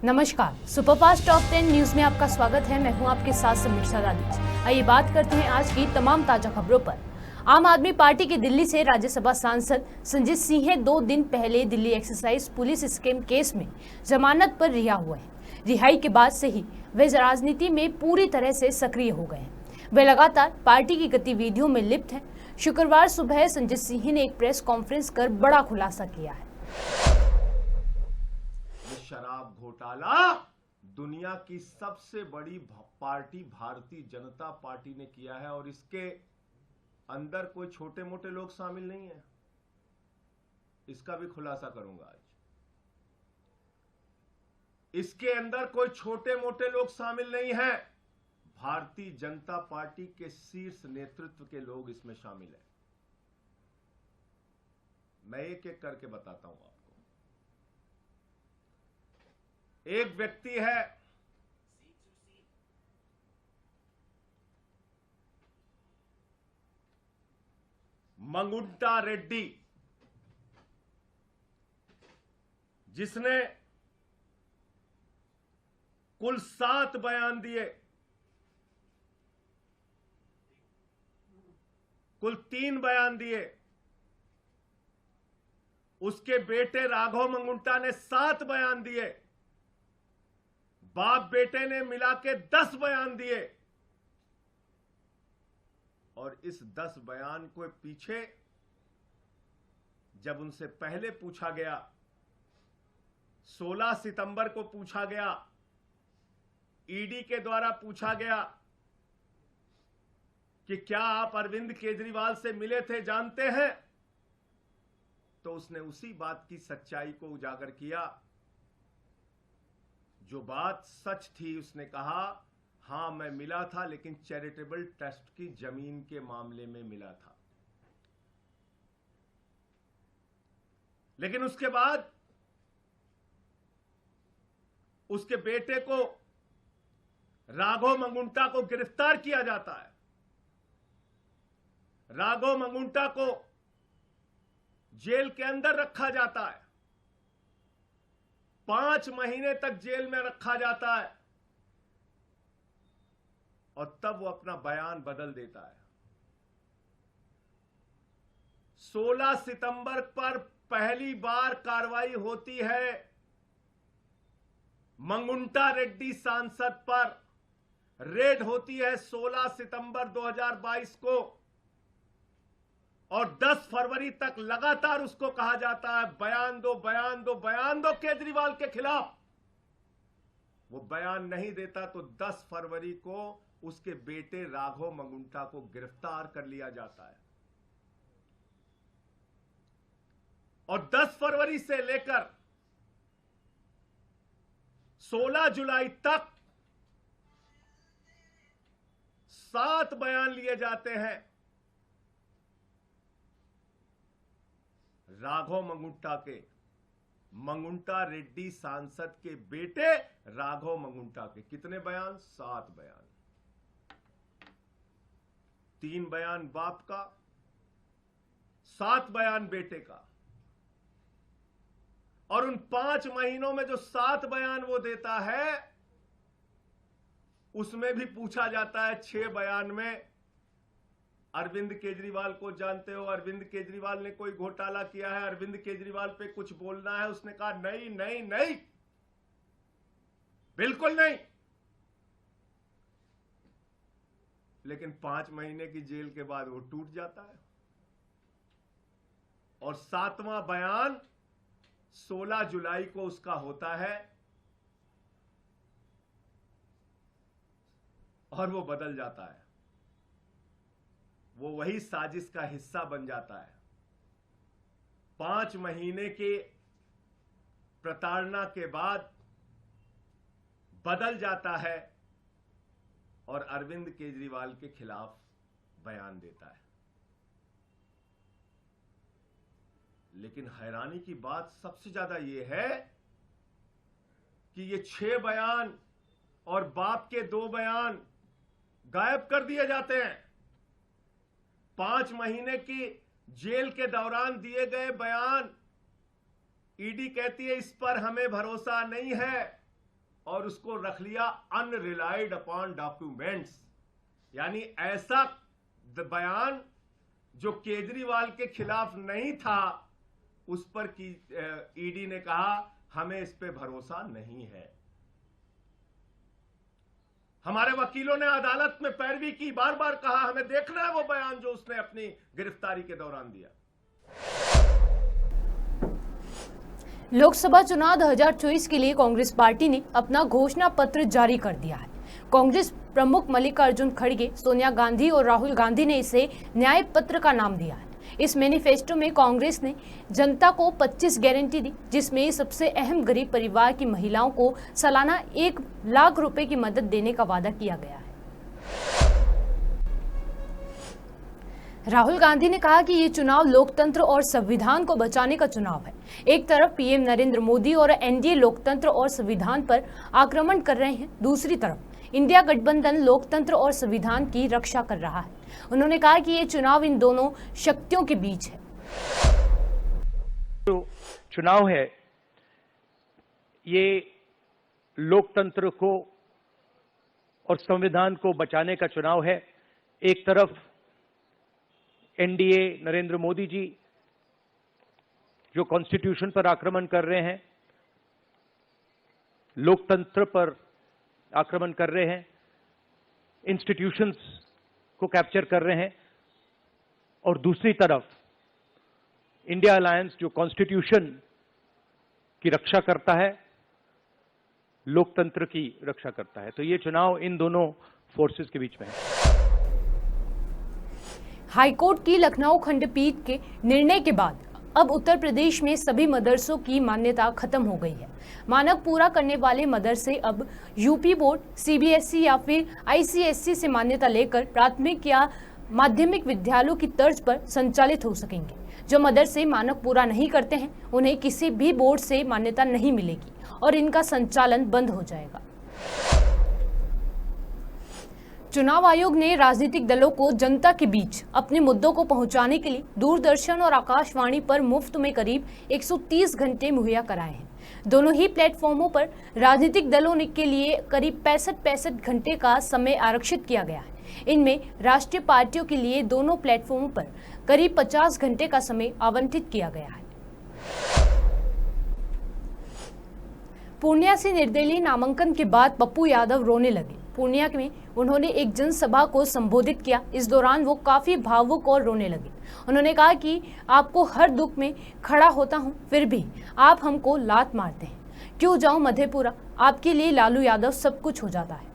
नमस्कार, superfast top 10 news में आपका स्वागत है। मैं हूं आपके साथ समीक्षा दादी। आइए बात करते हैं आज की तमाम ताजा खबरों पर। आम आदमी पार्टी के दिल्ली से राज्यसभा सांसद संजीत सिंह 2 दिन पहले Delhi excise police scam case में जमानत पर रिहा हुए हैं। रिहाई के बाद से ही वे राजनीति में पूरी तरह से सक्रिय हो गए हैं। वे लगातार पार्टी की गतिविधियों में लिप्त हैं। शुक्रवार सुबह संजीत सिंह ने एक प्रेस कॉन्फ्रेंस कर बड़ा खुलासा किया है। शराब घोटाला दुनिया की सबसे बड़ी पार्टी भारतीय जनता पार्टी ने किया है और इसके अंदर कोई छोटे मोटे लोग शामिल नहीं है। इसका भी खुलासा करूंगा आज। इसके अंदर कोई छोटे मोटे लोग शामिल नहीं है। भारतीय जनता पार्टी के शीर्ष नेतृत्व के लोग इसमें शामिल हैं। मैं एक एक करके बताता हूं आपको। एक व्यक्ति है मंगुंटा रेड्डी, जिसने कुल 7 बयान दिए। कुल 3 बयान दिए। उसके बेटे राघव मंगुंटा ने 7 बयान दिए। बाप बेटे ने मिला के 10 बयान दिए। और इस 10 बयान को पीछे जब उनसे पहले पूछा गया, 16 सितंबर को पूछा गया, ईडी के द्वारा पूछा गया कि क्या आप अरविंद केजरीवाल से मिले थे, जानते हैं? तो उसने उसी बात की सच्चाई को उजागर किया। जो बात सच थी, उसने कहा हां मैं मिला था, लेकिन चैरिटेबल ट्रस्ट की जमीन के मामले में मिला था। लेकिन उसके बाद उसके बेटे को, राघव मंगुंटा को गिरफ्तार किया जाता है। राघव मंगुंटा को जेल के अंदर रखा जाता है। 5 महीने तक जेल में रखा जाता है और तब वो अपना बयान बदल देता है। 16 सितंबर पर पहली बार कार्रवाई होती है मंगुंटा रेड्डी सांसद पर। रेड होती है 16 सितंबर 2022 को और 10 फरवरी तक लगातार उसको कहा जाता है बयान दो, बयान दो, बयान दो केजरीवाल के खिलाफ। वो बयान नहीं देता तो 10 फरवरी को उसके बेटे राघव मंगुंटा को गिरफ्तार कर लिया जाता है। और 10 फरवरी से लेकर 16 जुलाई तक 7 बयान लिए जाते हैं राघव मंगुंटा के, मंगुंटा रेड्डी सांसद के बेटे राघव मंगुंटा के। कितने बयान? 7 बयान। 3 बयान बाप का, 7 बयान बेटे का। और उन 5 महीनों में जो 7 बयान वो देता है, उसमें भी पूछा जाता है 6 बयान में अरविंद केजरीवाल को जानते हो? अरविंद केजरीवाल ने कोई घोटाला किया है? अरविंद केजरीवाल पे कुछ बोलना है? उसने कहा नहीं नहीं नहीं, बिल्कुल नहीं। लेकिन 5 महीने की जेल के बाद वो टूट जाता है। और 7वां बयान 16 जुलाई को उसका होता है और वो बदल जाता है। वो वही साजिश का हिस्सा बन जाता है। 5 महीने के प्रताड़ना के बाद बदल जाता है और अरविंद केजरीवाल के खिलाफ बयान देता है। लेकिन हैरानी की बात सबसे ज्यादा यह है कि ये 6 बयान और बाप के 2 बयान गायब कर दिए जाते हैं। 5 महीने की जेल के दौरान दिए गए बयान ईडी कहती है इस पर हमें भरोसा नहीं है, और उसको रख लिया अनरिलाइड अपॉन डॉक्यूमेंट्स, यानी ऐसा बयान जो केजरीवाल के खिलाफ नहीं था उस पर की ईडी ने कहा हमें इस पे भरोसा नहीं है। हमारे वकीलों ने अदालत में पैरवी की, बार बार कहा हमें देखना है वो बयान जो उसने अपनी गिरफ्तारी के दौरान दिया। लोकसभा चुनाव 2024 के लिए कांग्रेस पार्टी ने अपना घोषणा पत्र जारी कर दिया है। कांग्रेस प्रमुख मल्लिकार्जुन खड़गे, सोनिया गांधी और राहुल गांधी ने इसे न्याय पत्र का नाम दिया है। इस मैनिफेस्टो में कांग्रेस ने जनता को 25 गारंटी दी, जिसमें सबसे अहम गरीब परिवार की महिलाओं को सालाना 1 लाख रुपए की मदद देने का वादा किया गया है। राहुल गांधी ने कहा कि ये चुनाव लोकतंत्र और संविधान को बचाने का चुनाव है। एक तरफ पीएम नरेंद्र मोदी और एनडीए लोकतंत्र और संविधान पर आक्रमण कर रहे हैं, दूसरी तरफ इंडिया गठबंधन लोकतंत्र और संविधान की रक्षा कर रहा है। उन्होंने कहा कि ये चुनाव इन दोनों शक्तियों के बीच है। जो चुनाव है ये लोकतंत्र को और संविधान को बचाने का चुनाव है। एक तरफ एनडीए नरेंद्र मोदी जी जो कॉन्स्टिट्यूशन पर आक्रमण कर रहे हैं, लोकतंत्र पर आक्रमण कर रहे हैं, इंस्टीट्यूशंस को कैप्चर कर रहे हैं, और दूसरी तरफ इंडिया अलायंस जो कॉन्स्टिट्यूशन की रक्षा करता है, लोकतंत्र की रक्षा करता है। तो ये चुनाव इन दोनों फोर्सेस के बीच में है। हाईकोर्ट की लखनऊ खंडपीठ के निर्णय के बाद अब उत्तर प्रदेश में सभी मदरसों की मान्यता खत्म हो गई है। मानक पूरा करने वाले मदरसे अब यूपी बोर्ड, सीबीएसई या फिर आईसीएसई से मान्यता लेकर प्राथमिक या माध्यमिक विद्यालयों की तर्ज पर संचालित हो सकेंगे। जो मदरसे मानक पूरा नहीं करते हैं उन्हें किसी भी बोर्ड से मान्यता नहीं मिलेगी और इनका संचालन बंद हो जाएगा। चुनाव आयोग ने राजनीतिक दलों को जनता के बीच अपने मुद्दों को पहुंचाने के लिए दूरदर्शन और आकाशवाणी पर मुफ्त में करीब 130 घंटे मुहैया कराए हैं। दोनों ही प्लेटफॉर्मों पर राजनीतिक दलों के लिए करीब 65 घंटे का समय आरक्षित किया गया है। इनमें राष्ट्रीय पार्टियों के लिए दोनों प्लेटफॉर्मों पर करीब 50 घंटे का समय आवंटित किया गया है। पूर्णिया से निर्दलीय नामांकन के बाद पप्पू यादव रोने लगे। पूर्णिया में उन्होंने एक जनसभा को संबोधित किया। इस दौरान वो काफी भावुक और रोने लगे। उन्होंने कहा कि आपको हर दुख में खड़ा होता हूं, फिर भी आप हमको लात मारते हैं। क्यों जाऊं मधेपुरा, आपके लिए लालू यादव सब कुछ हो जाता है।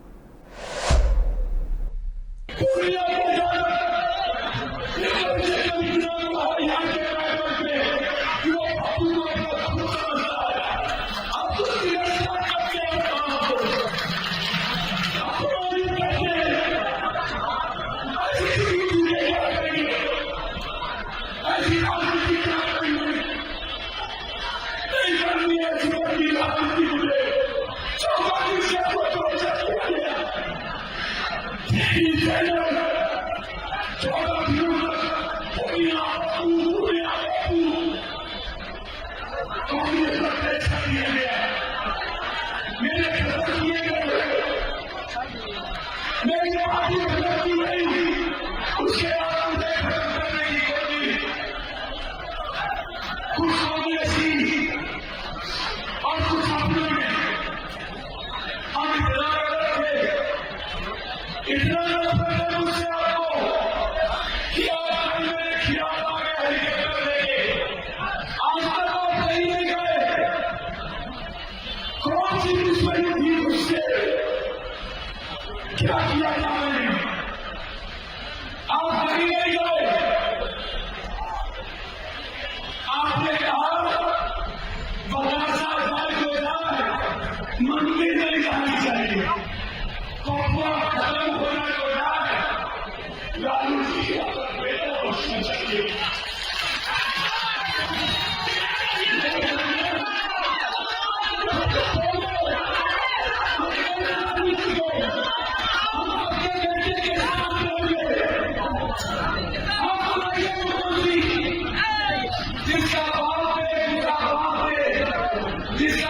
जिसका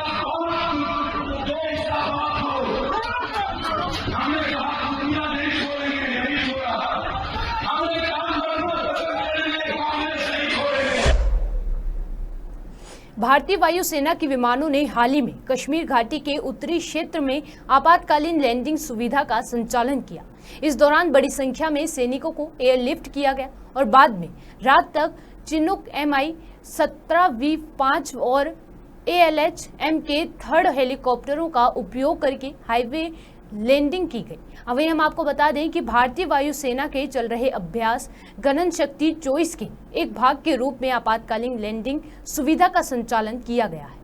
भारतीय वायुसेना के विमानों ने हाल ही में कश्मीर घाटी के उत्तरी क्षेत्र में आपातकालीन लैंडिंग सुविधा का संचालन किया। इस दौरान बड़ी संख्या में सैनिकों को एयरलिफ्ट किया गया और बाद में रात तक चिनूक Mi-17V5 और ALH-M के थर्ड हेलीकॉप्टरों का उपयोग करके हाईवे लैंडिंग की गई। वहीं हम आपको बता दें कि भारतीय वायुसेना के चल रहे अभ्यास गगन शक्ति 24 के एक भाग के रूप में आपातकालीन लैंडिंग सुविधा का संचालन किया गया है।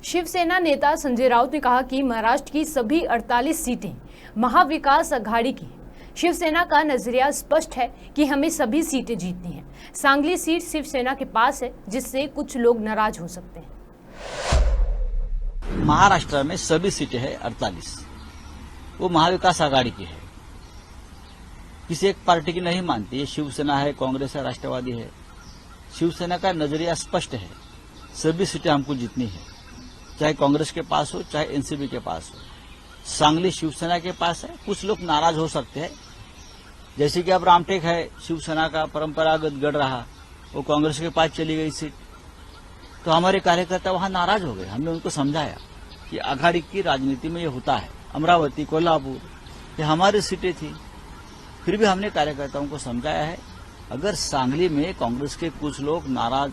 शिवसेना नेता संजय राउत ने कहा कि महाराष्ट्र की सभी 48 सीटें महाविकास अघाड़ी की हैं। शिवसेना का नजरिया स्पष्ट है कि हमें सभी सीटें जीतनी हैं। सांगली सीट शिवसेना के पास है, जिससे कुछ लोग नाराज हो सकते हैं। महाराष्ट्र में सभी सीटें हैं 48, वो महाविकास आघाड़ी की है, किसी एक पार्टी की नहीं मानती है। शिवसेना है, कांग्रेस है, राष्ट्रवादी है। शिवसेना का नजरिया स्पष्ट है, सभी सीटें हमको जीतनी है, चाहे कांग्रेस के पास हो चाहे एनसीपी के पास हो। सांगली शिवसेना के पास है, कुछ लोग नाराज हो सकते हैं, जैसे कि अब रामटेक है, शिवसेना का परंपरागत गढ़ रहा, वो कांग्रेस के पास चली गई सीट, तो हमारे कार्यकर्ता वहां नाराज हो गए। हमने उनको समझाया कि आघाड़ी की राजनीति में ये होता है। अमरावती, कोल्हापुर, ये हमारी सीटें थी, फिर भी हमने कार्यकर्ताओं को समझाया है। अगर सांगली में कांग्रेस के कुछ लोग नाराज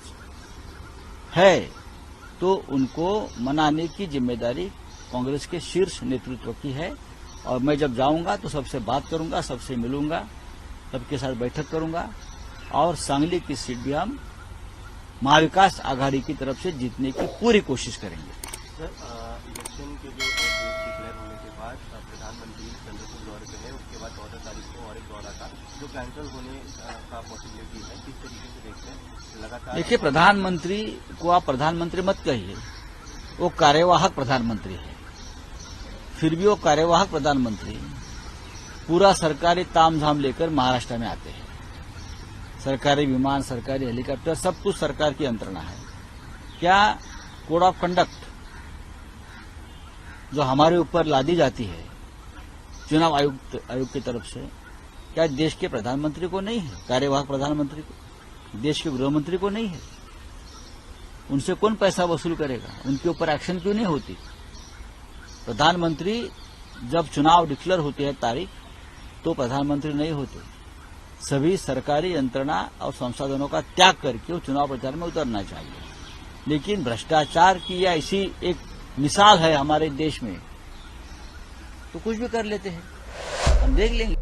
है तो उनको मनाने की जिम्मेदारी कांग्रेस के शीर्ष नेतृत्व की है, और मैं जब जाऊंगा तो सबसे बात करूंगा, सबसे मिलूंगा, सबके साथ बैठक करूंगा, और सांगली की सीट भी हम महाविकास आघाड़ी की तरफ से जीतने की पूरी कोशिश करेंगे। सर, इलेक्शन के जो डेट डिक्लेयर होने के बाद प्रधानमंत्री चंद्रपुर दौरे पे है, उसके बाद 14 तारीख को और एक दौरा था जो कैंसिल होने का पॉसिबिलिटी है, किस तरीके से देखते हैं लगातार? देखिए, प्रधानमंत्री को आप प्रधानमंत्री मत कहिए, वो कार्यवाहक प्रधानमंत्री है। फिर भी वो कार्यवाहक प्रधानमंत्री पूरा सरकारी तामझाम लेकर महाराष्ट्र में आते हैं। सरकारी विमान, सरकारी हेलीकॉप्टर, सब कुछ सरकार की यंत्रणा है। क्या कोड ऑफ कंडक्ट जो हमारे ऊपर लादी जाती है चुनाव आयोग की तरफ से, क्या देश के प्रधानमंत्री को नहीं है? कार्यवाहक प्रधानमंत्री को, देश के गृह मंत्री को नहीं है? उनसे कौन पैसा वसूल करेगा? उनके ऊपर एक्शन क्यों नहीं होती? प्रधानमंत्री जब चुनाव डिक्लेयर होती है तारीख, तो प्रधानमंत्री नहीं होते। सभी सरकारी यंत्रणा और संसाधनों का त्याग करके वो चुनाव प्रचार में उतरना चाहिए। लेकिन भ्रष्टाचार की या ऐसी एक मिसाल है हमारे देश में, तो कुछ भी कर लेते हैं, हम देख लेंगे।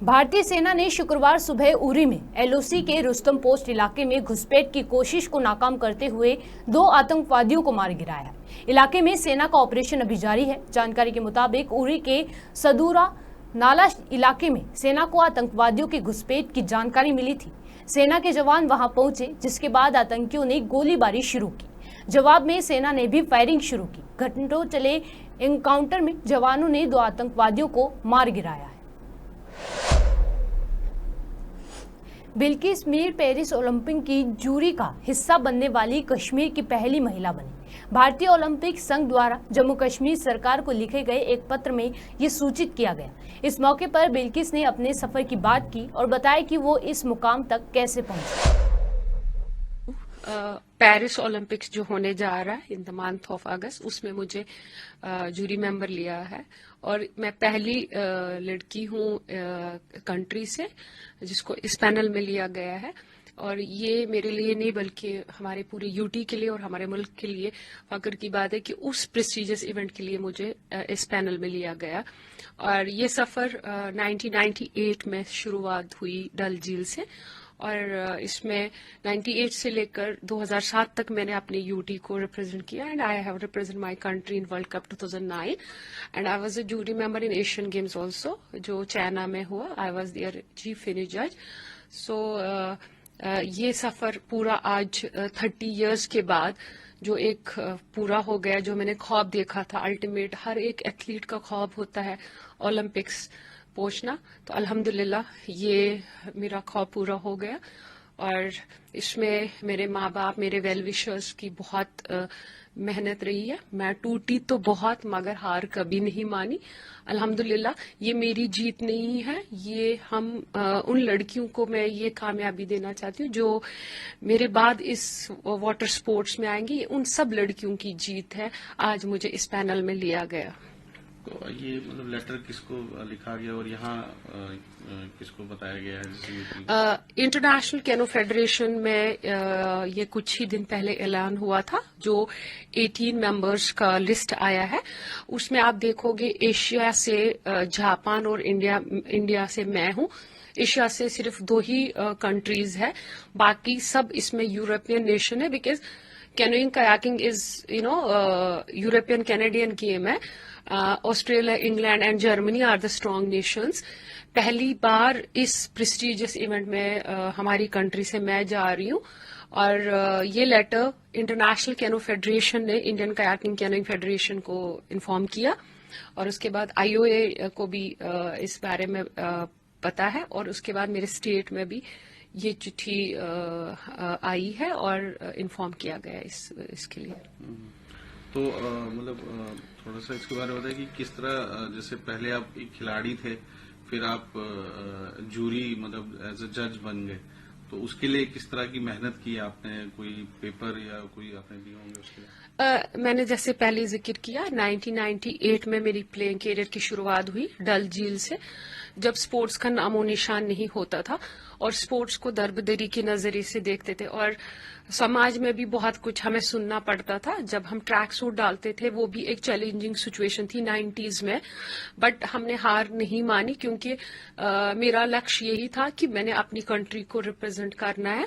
भारतीय सेना ने शुक्रवार सुबह उरी में एलओसी के रुस्तम पोस्ट इलाके में घुसपैठ की कोशिश को नाकाम करते हुए 2 आतंकवादियों को मार गिराया। इलाके में सेना का ऑपरेशन अभी जारी है। जानकारी के मुताबिक उरी के सदूरा नाला इलाके में सेना को आतंकवादियों की घुसपैठ की जानकारी मिली थी। सेना के जवान वहां पहुंचे, जिसके बाद आतंकियों ने गोलीबारी शुरू की। जवाब में सेना ने भी फायरिंग शुरू की। घंटों चले एनकाउंटर में जवानों ने 2 आतंकवादियों को मार गिराया है। बिल्किस मीर पेरिस ओलंपिक की जूरी का हिस्सा बनने वाली कश्मीर की पहली महिला बनी। भारतीय ओलंपिक संघ द्वारा जम्मू कश्मीर सरकार को लिखे गए एक पत्र में ये सूचित किया गया। इस मौके पर बिल्किस ने अपने सफर की बात की और बताया कि वो इस मुकाम तक कैसे पहुंची। पेरिस ओलंपिक्स जो होने जा रहा है इन द मंथ ऑफ अगस्त, उसमें मुझे जूरी मेंबर लिया है, और मैं पहली लड़की हूँ कंट्री से जिसको इस पैनल में लिया गया है। और ये मेरे लिए नहीं बल्कि हमारे पूरे यूटी के लिए और हमारे मुल्क के लिए फख्र की बात है कि उस प्रेस्टिजियस इवेंट के लिए मुझे इस पैनल में लिया गया। और ये सफर 1998 में शुरुआत हुई डल झील से, और इसमें 98 से लेकर 2007 तक मैंने अपने यूटी को रिप्रेजेंट किया, and I have represent my country in World Cup 2009, and I was a jury member in Asian Games also जो चाइना में हुआ। I was their chief finish जज। सो ये सफर पूरा आज 30 इयर्स के बाद जो एक पूरा हो गया, जो मैंने ख्वाब देखा था, अल्टीमेट हर एक एथलीट का ख्वाब होता है ओलंपिक्स पहुंचना, तो अल्हम्दुलिल्लाह ये मेरा ख्वाब पूरा हो गया। और इसमें मेरे माँ बाप, मेरे वेल विशर्स की बहुत मेहनत रही है। मैं टूटी तो बहुत, मगर हार कभी नहीं मानी। अल्हम्दुलिल्लाह, ये मेरी जीत नहीं है, ये हम उन लड़कियों को मैं ये कामयाबी देना चाहती हूँ जो मेरे बाद इस वाटर स्पोर्ट्स में आएंगी। उन सब लड़कियों की जीत है, आज मुझे इस पैनल में लिया गया। तो ये मतलब लेटर किसको लिखा गया और यहाँ किसको बताया गया है? इंटरनेशनल कैनो फेडरेशन में ये कुछ ही दिन पहले ऐलान हुआ था, जो 18 मेंबर्स का लिस्ट आया है। उसमें आप देखोगे एशिया से जापान और इंडिया से मैं हूँ। एशिया से सिर्फ 2 ही कंट्रीज है, बाकी सब इसमें यूरोपियन नेशन है, because canoeing kayaking is European Canadian game है। Australia, England and Germany are the strong nations. पहली बार इस प्रेस्टिजियस इवेंट में हमारी कंट्री से मैं जा रही हूँ, और ये लेटर इंटरनेशनल कैनो फेडरेशन ने इंडियन कयाकिंग कैनोइंग फेडरेशन को इन्फॉर्म किया, और उसके बाद IOA को भी इस बारे में पता है, और उसके बाद मेरे स्टेट में भी ये चिट्ठी आई है और इन्फॉर्म किया गया इसके लिए। तो मतलब थोड़ा सा इसके बारे में बताइए कि किस तरह, जैसे पहले आप एक खिलाड़ी थे, फिर आप जूरी मतलब एज अ जज बन गए, तो उसके लिए किस तरह की मेहनत की आपने? कोई पेपर या कोई आपने दिए होंगे उसके लिए? मैंने जैसे पहले जिक्र किया, 1998 में मेरी प्लेइंग कैरियर की शुरुआत हुई डल झील से, जब स्पोर्ट्स का नामो निशान नहीं होता था और स्पोर्ट्स को दरबदरी के नजरिए से देखते थे, और समाज में भी बहुत कुछ हमें सुनना पड़ता था। जब हम ट्रैक सूट डालते थे, वो भी एक चैलेंजिंग सिचुएशन थी 90s में, बट हमने हार नहीं मानी, क्योंकि मेरा लक्ष्य यही था कि मैंने अपनी कंट्री को रिप्रेजेंट करना है।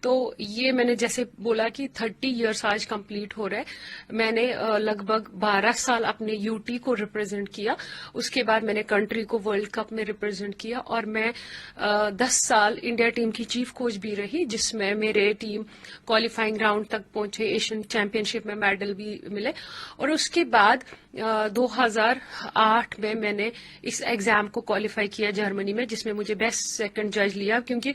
तो ये मैंने जैसे बोला कि 30 इयर्स आज कंप्लीट हो रहे हैं। मैंने लगभग 12 साल अपने यूटी को रिप्रेजेंट किया, उसके बाद मैंने कंट्री को वर्ल्ड कप में रिप्रेजेंट किया, और मैं 10 साल इंडिया टीम की चीफ कोच भी रही, जिसमें मेरे टीम क्वालिफाइंग राउंड तक पहुंचे, एशियन चैंपियनशिप में मेडल भी मिले। और उसके बाद 2008 में मैंने इस एग्जाम को क्वालिफाई किया जर्मनी में, जिसमें मुझे बेस्ट सेकंड जज लिया, क्योंकि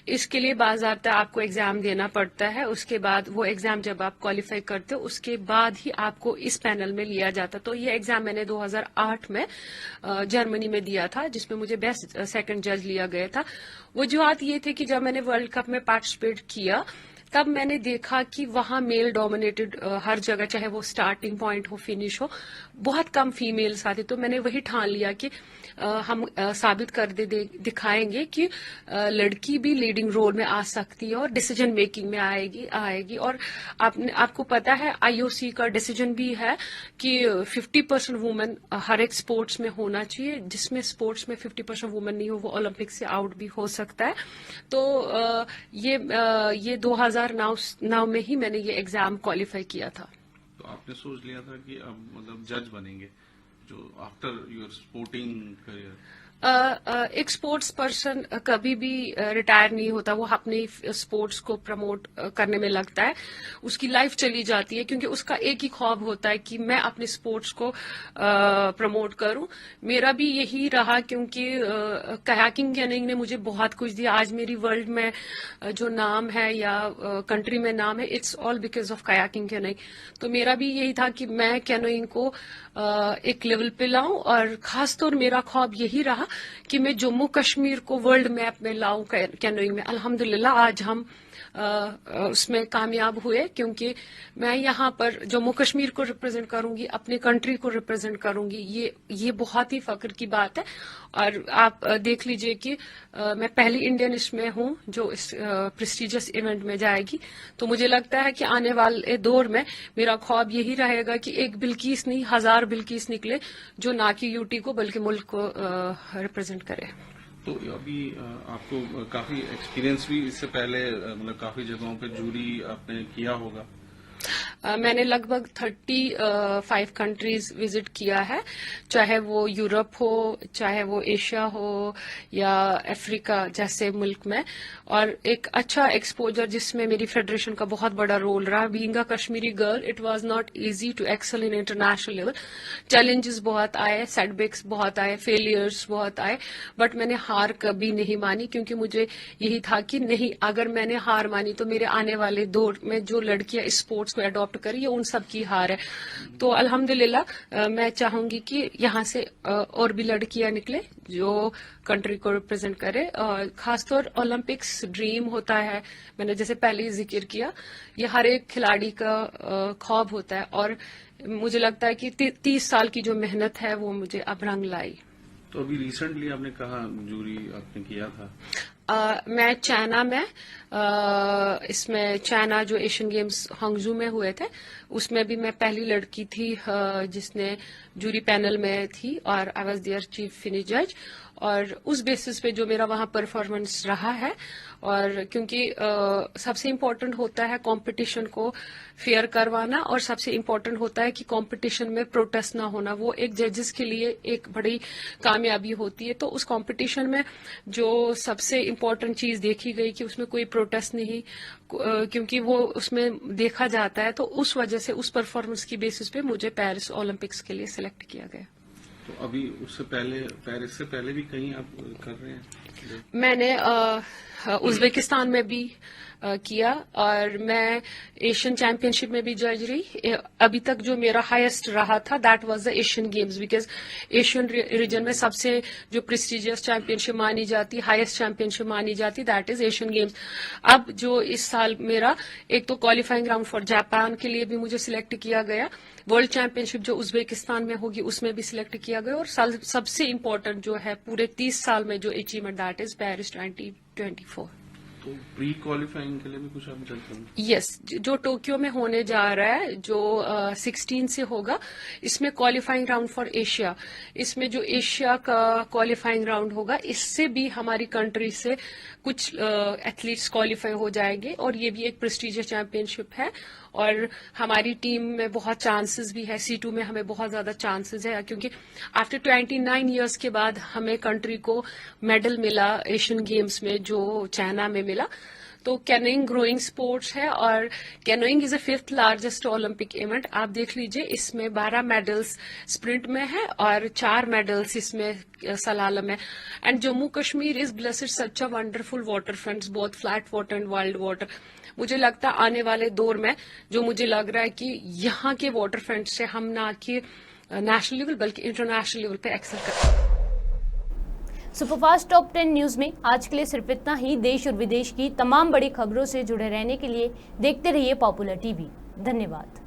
इसके लिए बाज़ाब्ता आपको एग्जाम देना पड़ता है। उसके बाद वो एग्जाम जब आप क्वालिफाई करते हो, उसके बाद ही आपको इस पैनल में लिया जाता। तो ये एग्जाम मैंने 2008 में जर्मनी में दिया था, जिसमें मुझे बेस्ट सेकंड जज लिया गया था। वजूहत ये थे कि जब मैंने वर्ल्ड कप में पार्टिसिपेट किया, तब मैंने देखा कि वहां मेल डोमिनेटेड हर जगह, चाहे वो स्टार्टिंग पॉइंट हो, फिनिश हो, बहुत कम फीमेल्स आते। तो मैंने वही ठान लिया कि हम साबित कर दिखाएंगे कि लड़की भी लीडिंग रोल में आ सकती है और डिसीजन मेकिंग में आएगी। और आपको पता है IOC का डिसीजन भी है कि 50% वुमेन हर एक स्पोर्ट्स में होना चाहिए। जिसमें स्पोर्ट्स में 50% वुमेन नहीं हो, वो ओलंपिक से आउट भी हो सकता है। तो ये 2009 में ही मैंने ये एग्जाम क्वालिफाई किया था। तो आपने सोच लिया था कि अब मतलब जज बनेंगे, जो आफ्टर योर स्पोर्टिंग करियर? एक स्पोर्ट्स पर्सन कभी भी रिटायर नहीं होता, वो अपने स्पोर्ट्स को प्रमोट करने में लगता है, उसकी लाइफ चली जाती है, क्योंकि उसका एक ही ख्वाब होता है कि मैं अपने स्पोर्ट्स को प्रमोट करूं। मेरा भी यही रहा, क्योंकि कयाकिंग कैनोइंग ने मुझे बहुत कुछ दिया। आज मेरी वर्ल्ड में जो नाम है या कंट्री में नाम है, it's all because of kayaking canoeing. तो मेरा भी यही था कि मैं कैनोइंग को एक लेवल पे लाऊं, और खासतौर मेरा ख्वाब यही रहा कि मैं जम्मू कश्मीर को वर्ल्ड मैप में लाऊं कैनोइंग में। अल्हम्दुलिल्लाह आज हम उसमें कामयाब हुए, क्योंकि मैं यहाँ पर जम्मू कश्मीर को रिप्रेजेंट करूंगी, अपनी कंट्री को रिप्रेजेंट करूंगी। ये बहुत ही फख्र की बात है। और आप देख लीजिए कि मैं पहली इंडियन इसमें हूं जो इस प्रेस्टिजियस इवेंट में जाएगी। तो मुझे लगता है कि आने वाले दौर में मेरा ख्वाब यही रहेगा कि एक बिल्किस नहीं, 1000 बिल्किस निकले, जो ना कि यूटी को बल्कि मुल्क को रिप्रेजेंट करे। तो अभी आपको काफी एक्सपीरियंस भी इससे पहले मतलब काफी जगहों पे जूरी आपने किया होगा? मैंने लगभग 35 कंट्रीज विजिट किया है, चाहे वो यूरोप हो, चाहे वो एशिया हो या अफ्रीका जैसे मुल्क में, और एक अच्छा एक्सपोजर जिसमें मेरी फेडरेशन का बहुत बड़ा रोल रहा। Being a Kashmiri girl, it was not easy to excel in international level. Challenges बहुत आए, सेटबैक्स बहुत आए, फेलियर्स बहुत आए, बट मैंने हार कभी नहीं मानी, क्योंकि मुझे यही था कि नहीं, अगर मैंने हार मानी तो मेरे आने वाले दौर में जो लड़कियां इस स्पोर्ट्स को अडॉप्ट करें, ये उन सब की हार है। तो अल्हम्दुलिल्लाह मैं चाहूंगी कि यहाँ से और भी लड़कियां निकले जो कंट्री को रिप्रेजेंट करे। खासतौर ओलंपिक्स ड्रीम होता है, मैंने जैसे पहले ही जिक्र किया, ये हर एक खिलाड़ी का ख्वाब होता है, और मुझे लगता है कि 30 साल की जो मेहनत है वो मुझे अब रंग लाई। तो अभी रिसेंटली आपने कहा जूरी आपने किया था? मैं चाइना में, इसमें चाइना जो एशियन गेम्स हांगजू में हुए थे, उसमें भी मैं पहली लड़की थी जिसने जूरी पैनल में थी, और I was their chief finish जज। और उस बेसिस पे जो मेरा वहां परफॉर्मेंस रहा है, और क्योंकि सबसे इम्पोर्टेंट होता है कंपटीशन को फेयर करवाना, और सबसे इम्पोर्टेंट होता है कि कंपटीशन में प्रोटेस्ट ना होना, वो एक जजेस के लिए एक बड़ी कामयाबी होती है। तो उस कंपटीशन में जो सबसे इम्पोर्टेंट चीज देखी गई कि उसमें कोई प्रोटेस्ट नहीं, क्योंकि वो उसमें देखा जाता है, तो उस वजह से उस परफॉर्मेंस की बेसिस पे मुझे पेरिस ओलंपिक्स के लिए सिलेक्ट किया गया। तो अभी उससे पहले, पेरिस से पहले भी कहीं आप कर रहे हैं? मैंने उज्बेकिस्तान में भी किया, और मैं एशियन चैंपियनशिप में भी जज रही। अभी तक जो मेरा हाईएस्ट रहा था that was the Asian games, because Asian region में सबसे जो प्रेस्टिजियस चैंपियनशिप मानी जाती, हाईएस्ट चैंपियनशिप मानी जाती, दैट इज एशियन गेम्स। अब जो इस साल मेरा एक तो क्वालिफाइंग राउंड फॉर जापान के लिए भी मुझे सिलेक्ट किया गया, वर्ल्ड चैंपियनशिप जो उज्बेकिस्तान में होगी उसमें भी सिलेक्ट किया गया, और सबसे इम्पोर्टेंट जो है पूरे 30 साल में जो अचीवमेंट, दैट इज पेरिस 2024। तो प्री क्वालिफाइंग के लिए भी कुछ आप जज करेंगे? यस, जो टोक्यो में होने जा रहा है, जो 16 से होगा, इसमें क्वालिफाइंग राउंड फॉर एशिया, इसमें जो एशिया का क्वालिफाइंग राउंड होगा, इससे भी हमारी कंट्री से कुछ एथलीट्स क्वालिफाई हो जाएंगे, और ये भी एक प्रेस्टिजियस चैंपियनशिप है, और हमारी टीम में बहुत चांसेस भी है, C2 में हमें बहुत ज्यादा चांसेस है, क्योंकि आफ्टर 29 इयर्स के बाद हमें कंट्री को मेडल मिला एशियन गेम्स में, जो चाइना में मिला। तो कैनोइंग ग्रोइंग स्पोर्ट्स है, और canoeing is the 5th largest Olympic event. आप देख लीजिए, इसमें 12 मेडल्स स्प्रिंट में है, और 4 मेडल्स इसमें सलालम है। And Jammu Kashmir is blessed such a wonderful water fronts, both flat water and wild water. मुझे लगता है आने वाले दौर में, जो मुझे लग रहा है कि यहाँ के वाटर फ्रंट से हम ना कि नेशनल लेवल बल्कि इंटरनेशनल लेवल पे एक्सेल करें। सुपरफास्ट टॉप 10 न्यूज में आज के लिए सिर्फ इतना ही। देश और विदेश की तमाम बड़ी खबरों से जुड़े रहने के लिए देखते रहिए पॉपुलर टीवी। धन्यवाद।